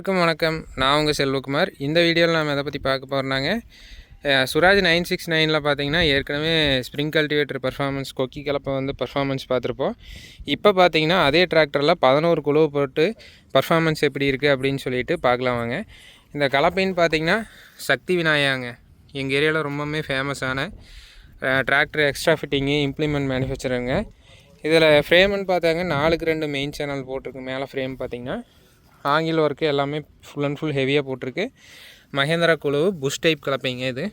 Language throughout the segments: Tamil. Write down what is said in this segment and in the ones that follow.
அனைவருக்கும் வணக்கம். நான் உங்கள் செல்வகுமார். இந்த வீடியோவில் நாம் எதை பற்றி பார்க்க போகிறோம்னாங்க, சுராஜ் 969ல் பார்த்தீங்கன்னா ஏற்கனவே ஸ்ப்ரிங் கல்டிவேட்டர் பர்ஃபார்மன்ஸ் கொக்கி கலப்பை வந்து பர்ஃபார்மன்ஸ் பார்த்துருப்போம். இப்போ பார்த்தீங்கன்னா அதே டிராக்டரில் 11 குழுவு போட்டு பர்ஃபார்மன்ஸ் எப்படி இருக்குது அப்படின்னு சொல்லிட்டு பார்க்கலாம் வாங்க. இந்த கலப்பைன்னு பார்த்தீங்கன்னா சக்தி விநாயகாங்க, எங்கள் ஏரியாவில் ரொம்பவுமே ஃபேமஸான டிராக்டர் எக்ஸ்ட்ரா ஃபிட்டிங்கு இம்ப்ளிமெண்ட் மேனுஃபேக்சருங்க. இதில் ஃப்ரேம்னு பார்த்தாங்க 4க்கு 2 மெயின் சேனல் போட்டிருக்கு. மேலே ஃப்ரேம் பார்த்தீங்கன்னா ஆங்கில ஒர்க்கு எல்லாமே ஃபுல் அண்ட் ஃபுல் ஹெவியாக போட்டிருக்கு. மகேந்திரா குழுவு புஷ் டைப் கலப்பைங்க. இது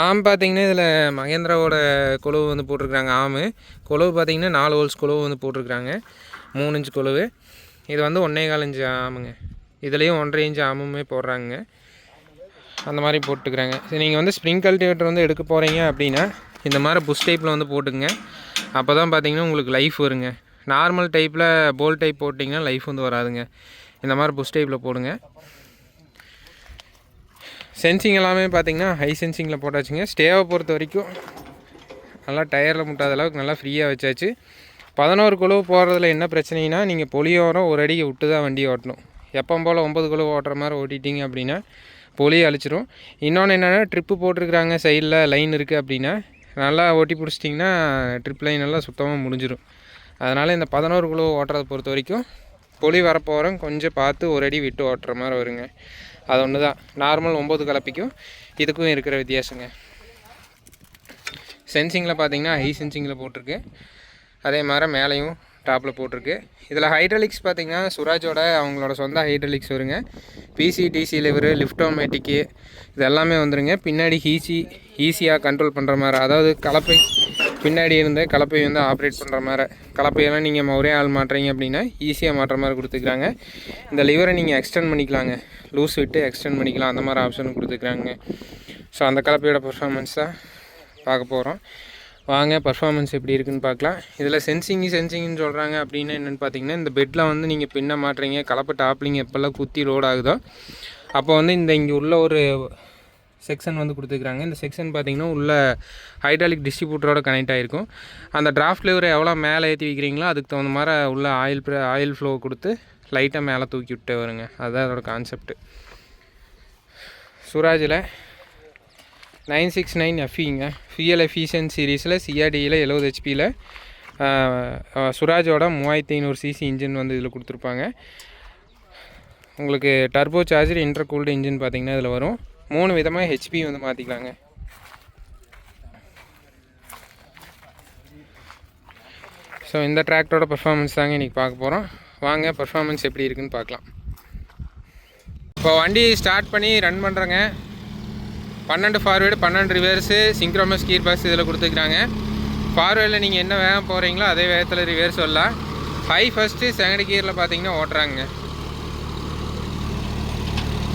ஆம் பார்த்தீங்கன்னா இதில் மகேந்திராவோட குழுவு வந்து போட்டிருக்காங்க. ஆமு குழுவு பார்த்தீங்கன்னா 4 ஹோல்ஸ் குழுவு வந்து போட்டிருக்காங்க. 3 இன்ச் குழுவு. இது வந்து 1.25 இன்ச்சு ஆமுங்க. இதுலேயும் 1.5 இன்ச்சு ஆமுமே போடுறாங்க. அந்த மாதிரி போட்டுக்கிறாங்க. சரி, நீங்கள் வந்து ஸ்ப்ரிங் கல்டிவேட்டர் வந்து எடுக்க போகிறீங்க அப்படின்னா இந்த மாதிரி புஷ் டைப்பில் வந்து போட்டுங்க. அப்போ தான் பார்த்தீங்கன்னா உங்களுக்கு லைஃப் வருங்க. நார்மல் டைப்பில் போல் டைப் போட்டிங்கன்னா லைஃப் வந்து வராதுங்க. இந்த மாதிரி புஷ் டைப்பில் போடுங்க. சென்சிங் எல்லாமே பார்த்திங்கன்னா ஹை சென்சிங்கில் போட்டாச்சுங்க. ஸ்டேவை பொறுத்த வரைக்கும் நல்லா டயரில் முட்டாத அளவுக்கு நல்லா ஃப்ரீயாக வச்சாச்சு. 11 குழுவு போகிறதுல என்ன பிரச்சனைனா, நீங்கள் பொலியோரம் ஒரு அடியை விட்டு தான் வண்டி ஓட்டணும். எப்போ போல் 9 குழுவு ஓட்டுற மாதிரி ஓட்டிட்டிங்க அப்படின்னா பொலியை அழிச்சிரும். இன்னொன்று என்னென்னா, ட்ரிப்பு போட்டிருக்கிறாங்க, சைடில் லைன் இருக்குது அப்படின்னா நல்லா ஓட்டி பிடிச்சிட்டிங்கன்னா ட்ரிப் லைன் எல்லாம் சுத்தமாக முடிஞ்சிடும். அதனால் இந்த 11 குழுவை ஓட்டுறதை பொறுத்த வரைக்கும் பொலி வரப்போகிறோம் கொஞ்சம் பார்த்து ஒரு அடி விட்டு ஓட்டுற மாதிரி வருங்க. அது ஒன்று தான் நார்மல் 9 கலப்பிக்கும் இதுக்கும் இருக்கிற வித்தியாசங்க. சென்சிங்கில் பார்த்தீங்கன்னா ஹை சென்சிங்கில் போட்டிருக்கு. அதே மாதிரி மேலேயும் டாப்பில் போட்டிருக்கு. இதில் ஹைட்ராலிக்ஸ் பார்த்திங்கன்னா சுராஜோட அவங்களோட சொந்த ஹைட்ராலிக்ஸ் வருங்க. பிசி டிசி லிவரு லிஃப்டோமேட்டிக்கு இது எல்லாமே வந்துடுங்க. பின்னாடி ஈஸியாக கண்ட்ரோல் பண்ணுற மாதிரி, அதாவது கலப்பை பின்னாடி இருந்து கலப்பை வந்து ஆப்ரேட் பண்ணுற மாதிரி, கலப்பையெல்லாம் நீங்கள் ஒரே ஆள் மாட்டுறீங்க அப்படின்னா ஈஸியாக மாட்டுற மாதிரி கொடுத்துக்கிறாங்க. இந்த லிவரை நீங்கள் எக்ஸ்டெண்ட் பண்ணிக்கலாங்க, லூஸ் விட்டு எக்ஸ்டெண்ட் பண்ணிக்கலாம், அந்த மாதிரி ஆப்ஷனும் கொடுத்துக்கிறாங்க. ஸோ அந்த கலப்பையோட பர்ஃபார்மன்ஸ் தான் பார்க்க போகிறோம். வாங்க பர்ஃபார்மன்ஸ் எப்படி இருக்குதுன்னு பார்க்கலாம். இதில் சென்சிங்னு சொல்கிறாங்க அப்படின்னா என்னென்னு பார்த்தீங்கன்னா, இந்த பெட்டில் வந்து நீங்கள் பின்ன மாட்டுறீங்க, கலப்பை டாப்லிங் எப்போல்லாம் குத்தி லோட் ஆகுதோ அப்போ வந்து இங்கே உள்ள ஒரு செக்ஷன் வந்து கொடுத்துருக்குறாங்க. இந்த செக்ஷன் பார்த்திங்கன்னா உள்ள ஹைட்ராலிக் டிஸ்ட்ரிபியூட்டரோட கனெக்ட் ஆகிருக்கும். அந்த டிராஃப்ட் லிவரை எவ்வளோ மேலே ஏற்றி வைக்கிறீங்களோ அதுக்கு தகுந்த மாதிரி உள்ள ஆயில் ஃப்ளோ கொடுத்து லைட்டாக மேலே தூக்கி விட்டு வருங்க. அதுதான் அதோட கான்செப்ட்டு. சுராஜில் 969 FEங்க, ஃபியூயல் எஃபிஷியன்ட் சீரீஸில் சிஆர்டியில் 70 ஹெச்பியில் சுராஜோட 3500 சிசி இன்ஜின் வந்து இதில் கொடுத்துருப்பாங்க. உங்களுக்கு டர்போ சார்ஜர் இன்டர்கூல்டு இன்ஜின் பார்த்திங்கன்னா இதில் வரும். 3 விதமாக ஹெச்பி வந்து மாற்றிக்கலாங்க. ஸோ இந்த டிராக்டரோட பர்ஃபார்மன்ஸ் தாங்க இன்றைக்கி பார்க்க போகிறோம். வாங்க பர்ஃபார்மன்ஸ் எப்படி இருக்குதுன்னு பார்க்கலாம். இப்போ வண்டி ஸ்டார்ட் பண்ணி ரன் பண்ணுறேங்க. 12 forward 12 reverse synchromesh gear box இதில் கொடுத்துருக்குறாங்க. ஃபார்வேர்டில் நீங்கள் என்ன வேகம் போகிறீங்களோ அதே வேகத்தில் ரிவர்ஸ் வரலாம். ஹை ஃபஸ்ட்டு செகண்ட் கியரில் பார்த்தீங்கன்னா ஓட்டுறாங்க.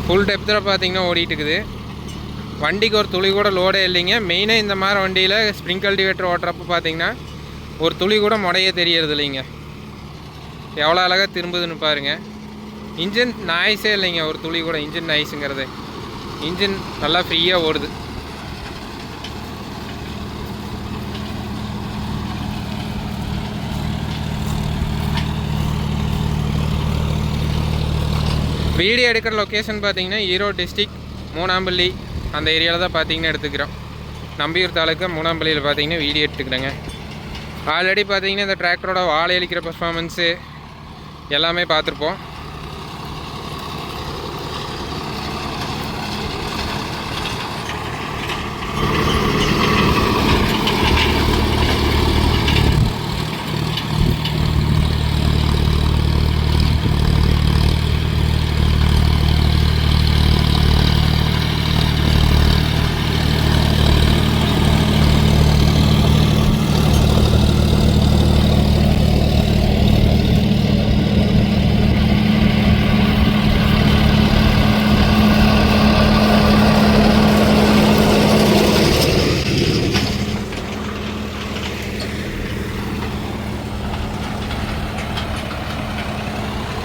ஃபுல் டெப்த்தில் பார்த்தீங்கன்னா ஓடிட்டு இருக்குது. வண்டிக்கு ஒரு துளி கூட லோடே இல்லைங்க. மெயினாக இந்த மாதிரி வண்டியில் ஸ்ப்ரிங் கல்டிவேட்டர் ஓட்டுறப்ப பார்த்தீங்கன்னா ஒரு துளி கூட முடையே தெரியறது இல்லைங்க. எவ்வளோ அழகாக திரும்புதுன்னு பாருங்கள். இன்ஜின் நாய்ஸே இல்லைங்க, ஒரு துளி கூட இன்ஜின் நாய்ஸுங்கிறது. இன்ஜின் நல்லா ஃப்ரீயாக ஓடுது. வீடியோ எடுக்கிற லொக்கேஷன் பார்த்தீங்கன்னா ஈரோடு டிஸ்ட்ரிக் மூணாம்பள்ளி அந்த ஏரியாவில் தான் பார்த்தீங்கன்னா எடுத்துக்கிறோம். நம்பியூர் தாலுக்கா மூணாம்பள்ளியில் பார்த்தீங்கன்னா வீடியோ எடுத்துக்கிறேங்க. ஆல்ரெடி பார்த்தீங்கன்னா இந்த டிராக்டரோட வாழை அளிக்கிற பர்ஃபார்மன்ஸு எல்லாமே பார்த்துருப்போம்.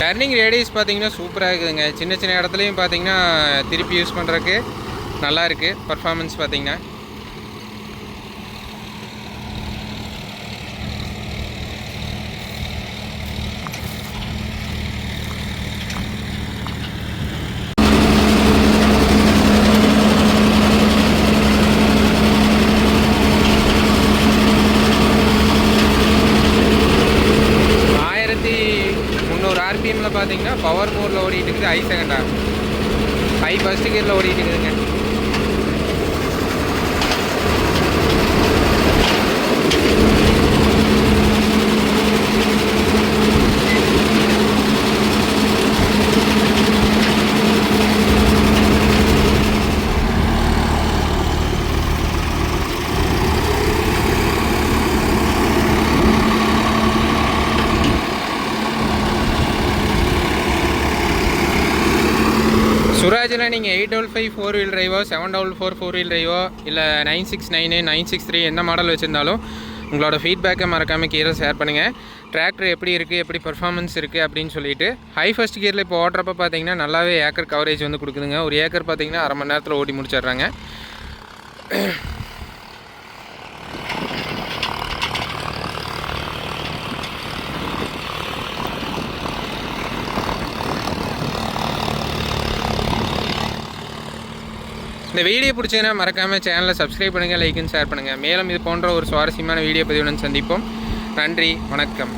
டர்னிங் ரேடியஸ் பார்த்தீங்கன்னா சூப்பராக இருக்குதுங்க. சின்ன சின்ன இடத்துலையும் பார்த்தீங்கன்னா திருப்பி யூஸ் பண்ணுறதுக்கு நல்லா இருக்குது. பர்ஃபார்மன்ஸ் பார்த்தீங்கன்னா ஃபஸ்ட்டு கியரில் ஓடிட்டு இருக்குதுங்க. சுராஜில் நீங்கள் 855 4 வீல் டிரைவோ, 744 4 வீல் டிரைவோ, இல்லை 969 963 எந்த மாடல் வச்சுருந்தாலும் உங்களோட ஃபீட்பேக்கை மறக்காமல் கீழே ஷேர் பண்ணுங்கள். டிராக்டர் எப்படி இருக்குது, எப்படி பர்ஃபார்மன்ஸ் இருக்குது அப்படின்னு சொல்லிட்டு. ஹை ஃபஸ்ட் கியரில் இப்போ ஓட்டுறப்ப பார்த்தீங்கன்னா நல்லாவே ஏக்கர் கவரேஜ் வந்து கொடுக்குதுங்க. ஒரு ஏக்கர் பார்த்தீங்கன்னா அரை மணி நேரத்தில் ஓடி முடிச்சிடுறாங்க. இந்த வீடியோ பிடிச்சதுன்னா மறக்காமல் சேனலை சப்ஸ்கிரைப் பண்ணுங்கள், லைக் அண்ட் ஷேர் பண்ணுங்கள். மேலும் இது போன்ற ஒரு சுவாரஸ்யமான வீடியோ பதிவுடன் சந்திப்போம். நன்றி, வணக்கம்.